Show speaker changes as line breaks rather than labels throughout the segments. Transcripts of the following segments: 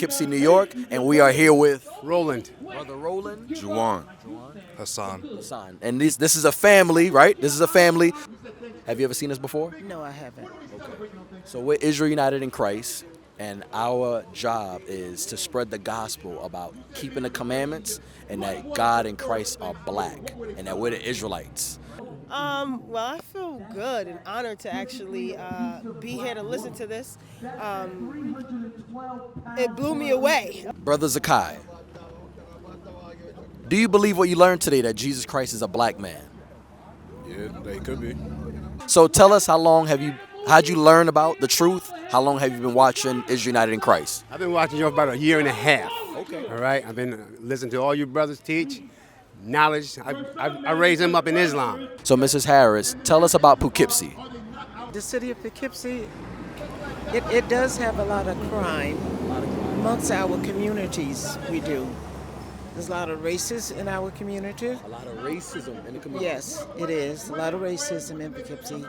Poughkeepsie, New York, and we are here with
Roland.
Brother Roland,
Juwan. Hassan.
Hassan. And this is a family, right? This is a family. Have you ever seen us before?
No, I haven't.
So we're Israel United in Christ, and our job is to spread the gospel about keeping the commandments and that God and Christ are black and that we're the Israelites.
Well, I feel good and honored to actually be here to listen to this. It blew me away.
Brother Zakai, do you believe what you learned today, that Jesus Christ is a black man?
Yeah, they could be.
So tell us, how'd you learn about the truth? How long have you been watching Israel United in Christ?
I've been watching you for about a year and a half.
Okay.
All right. I've been listening to all you brothers teach. Knowledge. I raised them up in Islam.
So Mrs. Harris, tell us about Poughkeepsie.
The city of Poughkeepsie, it does have a lot of crime amongst our communities. We do. There's a lot of racism in our community.
A lot of racism in the community.
Yes, it is. A lot of racism in Poughkeepsie.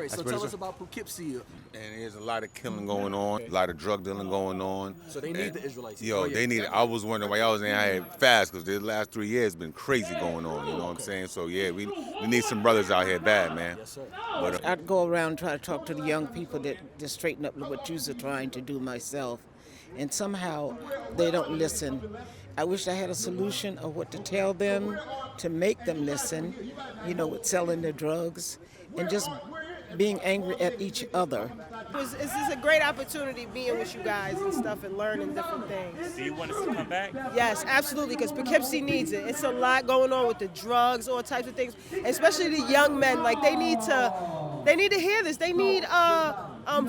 So tell us about Poughkeepsie.
And there's a lot of killing going on, a lot of drug dealing going on.
So they need the Israelites.
Yo, they need it. I was wondering why y'all was in here fast, because the last 3 years been crazy going on, you know what I'm saying? So yeah, we need some brothers out here bad, man.
Yes, sir.
But,
I'd go around and try to talk to the young people that straighten up what you're trying to do myself. And somehow they don't listen. I wish I had a solution of what to tell them to make them listen, with selling the drugs and just being angry at each other.
This is a great opportunity being with you guys and stuff and learning different things.
Do you want us to come back?
Yes, absolutely, because Poughkeepsie needs it. It's a lot going on with the drugs, all types of things, especially the young men. Like they need to hear this. They need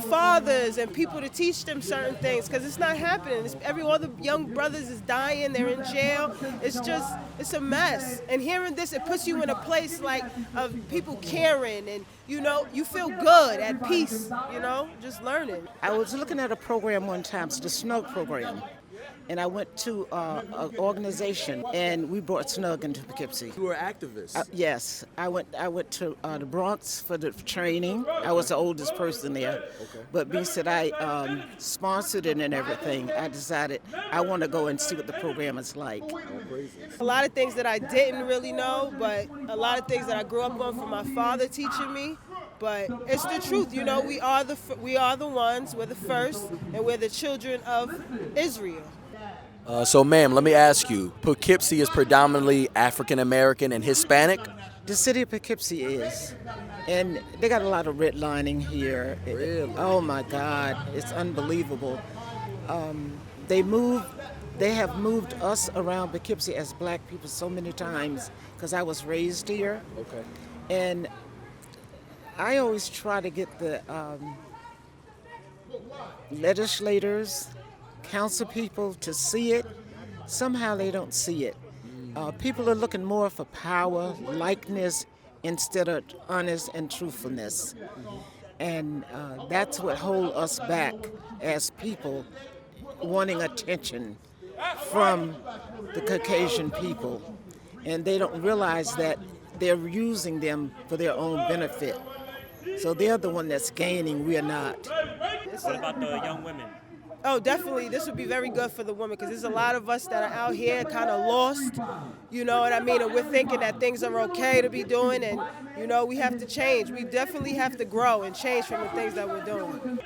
fathers and people to teach them certain things, because it's not happening. All the young brothers is dying. They're in jail. It's a mess. And hearing this, it puts you in a place like of people caring, and you feel good, at peace. Just learning.
I was looking at a program one time, it's the Snug program, and I went to an organization, and we brought Snug into Poughkeepsie.
You were activists.
Yes, I went to the Bronx for the training. I was the oldest person there, but because I sponsored it and everything, I decided I want to go and see what the program is like.
A lot of things that I didn't really know, but a lot of things that I grew up on from my father teaching me. But it's the truth, we are the ones, we're the first, and we're the children of Israel.
So ma'am, let me ask you, Poughkeepsie is predominantly African American and Hispanic?
The city of Poughkeepsie is, and they got a lot of redlining here.
Really?
Oh my God, it's unbelievable. They have moved us around Poughkeepsie as black people so many times, because I was raised here.
Okay.
And I always try to get the legislators, council people to see it. Somehow they don't see it. People are looking more for power, likeness, instead of honest and truthfulness. And that's what holds us back as people, wanting attention from the Caucasian people. And they don't realize that they're using them for their own benefit. So they're the one that's gaining, we're not.
What about the young women?
Oh, definitely. This would be very good for the women, because there's a lot of us that are out here kind of lost, you know what I mean? And we're thinking that things are okay to be doing, and, we have to change. We definitely have to grow and change from the things that we're doing.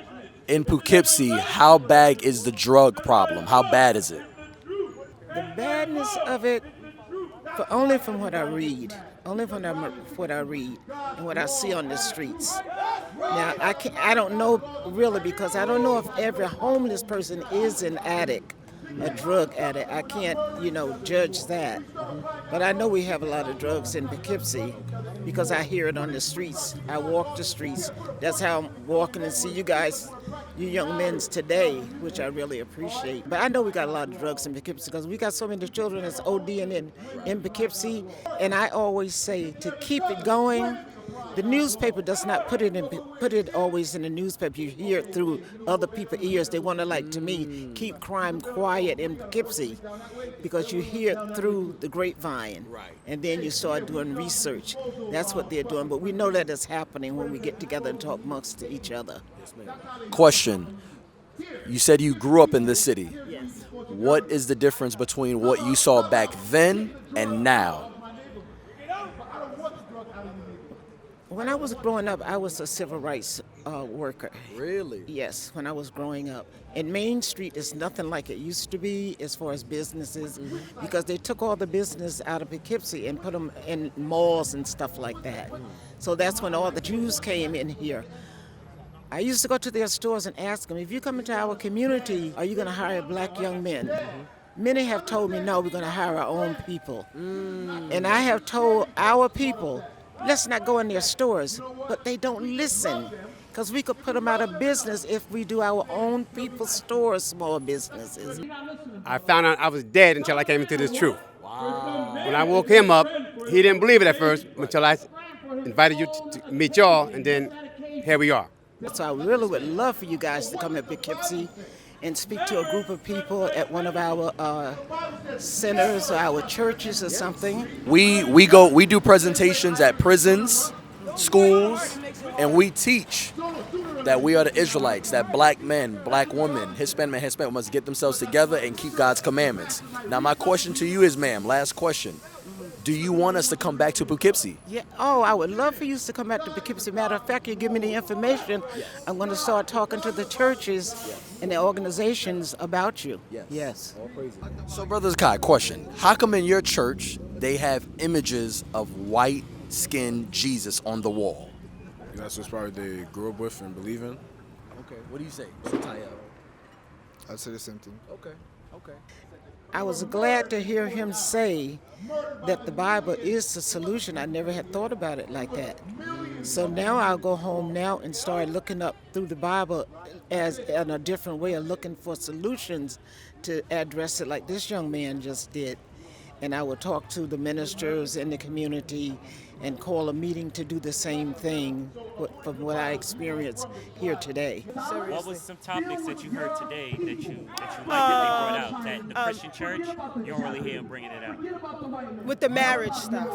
In Poughkeepsie, how bad is the drug problem? How bad is it?
The badness of it, only from what I read. Only from what I read and what I see on the streets. Now, I don't know really, because I don't know if every homeless person is an addict, a drug addict. I can't, judge that. But I know we have a lot of drugs in Poughkeepsie, because I hear it on the streets. I walk the streets. That's how I'm walking and see you guys, you young men today, which I really appreciate. But I know we got a lot of drugs in Poughkeepsie, because we got so many children that's ODing in Poughkeepsie. And I always say, to keep it going, the newspaper does not put it always in the newspaper. You hear it through other people's ears. They want to, to me, keep crime quiet in Poughkeepsie, because you hear it through the grapevine.
Right.
And then you start doing research. That's what they're doing. But we know that it's happening when we get together and talk amongst each other.
Question. You said you grew up in this city.
Yes.
what is the difference between what you saw back then and now?
When I was growing up, I was a civil rights worker.
Really?
Yes, when I was growing up. And Main Street is nothing like it used to be as far as businesses, because they took all the business out of Poughkeepsie and put them in malls and stuff like that. So that's when all the Jews came in here. I used to go to their stores and ask them, if you come into our community, are you going to hire black young men? Many have told me, no, we're going to hire our own people. And I have told our people, let's not go in their stores, but they don't listen, because we could put them out of business if we do our own people's stores, small businesses.
I found out I was dead until I came into this truth. When I woke him up, he didn't believe it at first until I invited you to meet y'all, and then here we are.
So I really would love for you guys to come to Poughkeepsie and speak to a group of people at one of our centers or our churches or something.
We do presentations at prisons, schools, and we teach that we are the Israelites, that black men, black women, Hispanic must get themselves together and keep God's commandments. Now my question to you is, ma'am, last question. Do you want us to come back to Poughkeepsie?
Yeah. Oh, I would love for you to come back to Poughkeepsie. Matter of fact, you give me the information.
Yes.
I'm going to start talking to the churches and the organizations about you. Yes.
All praises. So, Brother Zakai, question. How come in your church they have images of white-skinned Jesus on the wall?
That's what's probably they grew up with and believe in.
Okay. What do you say, Mr. Tayel?
I'd say the same thing.
Okay.
I was glad to hear him say that the Bible is the solution. I never had thought about it like that. So now I'll go home now and start looking up through the Bible as in a different way of looking for solutions to address it like this young man just did. And I will talk to the ministers in the community and call a meeting to do the same thing from what I experienced here today.
What was some topics that you heard today that you liked that they brought out? That the Christian church, you don't really hear them bringing it out.
With the marriage stuff.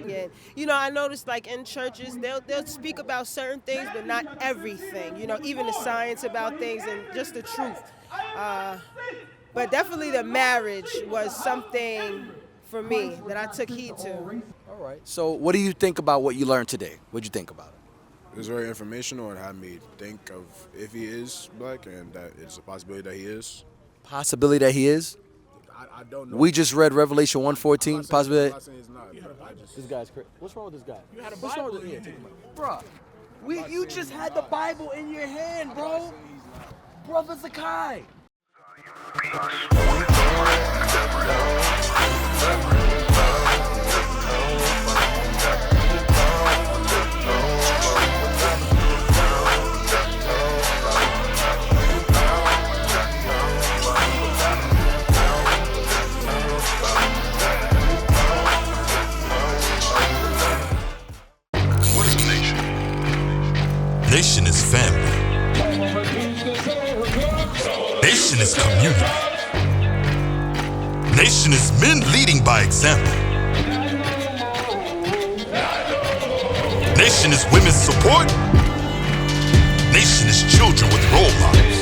Yeah. You know, I noticed like in churches, they'll speak about certain things, but not everything. You know, even the science about things and just the truth. But definitely the marriage was something for me that I took heed to.
All right. So what do you think about what you learned today? What'd you think about it?
It was very informational and had me think of if he is black and that it's a possibility that he is.
Possibility that he is?
I don't know.
We just read Revelation 1:14. Possibility.
I'm not saying he's not, but I just...
This guy's crazy. What's wrong with this guy? You had a Bible. What's wrong with this? Yeah, take him out. Bruh, you just had the Bible in your hand, bro. Brother Zakai.
What is a nation? Nation is family. Nation is community. Nation is men leading by example. Nation is women's support. Nation is children with role models.